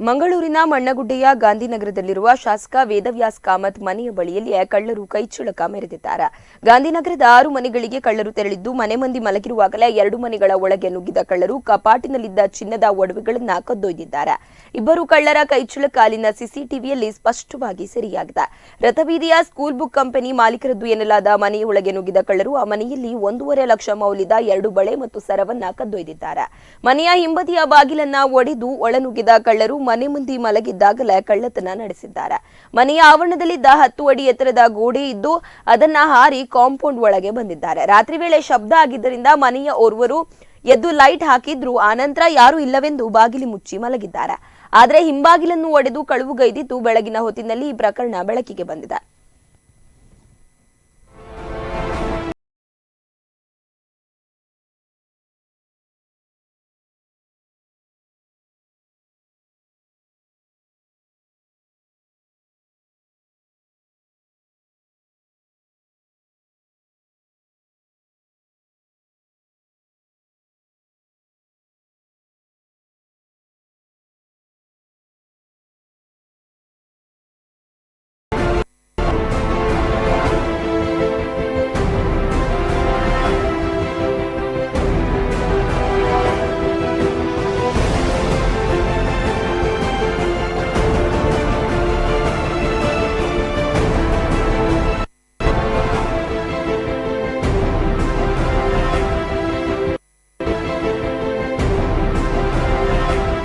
ಮಂಗಳೂರಿನ ಮಣ್ಣಗುಡ್ಡೆಯ ಗಾಂಧಿನಗರದಲ್ಲಿರುವ ಶಾಸಕ ವೇದವ್ಯಾಸ್ ಕಾಮತ್ ಮನೆಯ ಬಳಿಯಲ್ಲಿ ಕಳ್ಳರು ಕೈಚಳಕ ಮೆರೆದಿದ್ದಾರೆ. ಗಾಂಧಿನಗರದ 6 ಮನೆಗಳಿಗೆ ಕಳ್ಳರು ತೆರಳಿದ್ದು ಮನೆ ಮಂದಿ ಮಲಗಿರುವಾಗಲೇ 2 ಮನೆಗಳ ಒಳಗೆ ನುಗ್ಗಿದ ಕಳ್ಳರು ಕಪಾಟಿನಲ್ಲಿದ್ದ ಚಿನ್ನದ ಒಡವೆಗಳನ್ನು ಕದ್ದೊಯ್ದಿದ್ದಾರೆ. ಇಬ್ಬರು ಕಳ್ಳರ ಕೈಚಳಕ ಅಲ್ಲಿನ ಸಿಸಿಟಿವಿಯಲ್ಲಿ ಸ್ಪಷ್ಟವಾಗಿ ಸೆರೆಯಾಗಿದೆ. ರಥಬೀದಿಯ ಸ್ಕೂಲ್ ಬುಕ್ ಕಂಪನಿ ಮಾಲೀಕರದ್ದು ಎನ್ನಲಾದ ಮನೆಯೊಳಗೆ ನುಗ್ಗಿದ ಕಳ್ಳರು ಆ ಮನೆಯಲ್ಲಿ 1.5 ಲಕ್ಷ ಮೌಲ್ಯದ 2 ಬಳೆ ಮತ್ತು ಸರವನ್ನ ಕದ್ದೊಯ್ದಿದ್ದಾರೆ. ಮನೆಯ ಹಿಂಬದಿಯ ಬಾಗಿಲನ್ನ ಒಡೆದು ಒಳನುಗ್ಗಿದ ಕಳ್ಳರು ಮನೆ ಮುಂದೆ ಮಲಗಿದ್ದಾಗಲೇ ಕಳ್ಳತನ ನಡೆಸಿದ್ದಾರೆ. ಮನೆಯ ಆವರಣದಲ್ಲಿದ್ದ 10 ಅಡಿ ಎತ್ತರದ ಗೋಡೆ ಇದ್ದು ಅದನ್ನ ಹಾರಿ ಕಾಂಪೌಂಡ್ ಒಳಗೆ ಬಂದಿದ್ದಾರೆ. ರಾತ್ರಿ ವೇಳೆ ಶಬ್ದ ಆಗಿದ್ದರಿಂದ ಮನೆಯ ಓರ್ವರು ಎದ್ದು ಲೈಟ್ ಹಾಕಿದ್ರು. ಆನಂತರ ಯಾರು ಇಲ್ಲವೆಂದು ಬಾಗಿಲು ಮುಚ್ಚಿ ಮಲಗಿದ್ದಾರೆ. ಆದರೆ ಹಿಂಬಾಗಿಲನ್ನು ಒಡೆದು ಕಳುವುಗೈದಿದ್ದು ಬೆಳಗಿನ ಹೊತ್ತಿನಲ್ಲಿ ಈ ಪ್ರಕರಣ ಬೆಳಕಿಗೆ ಬಂದಿದೆ.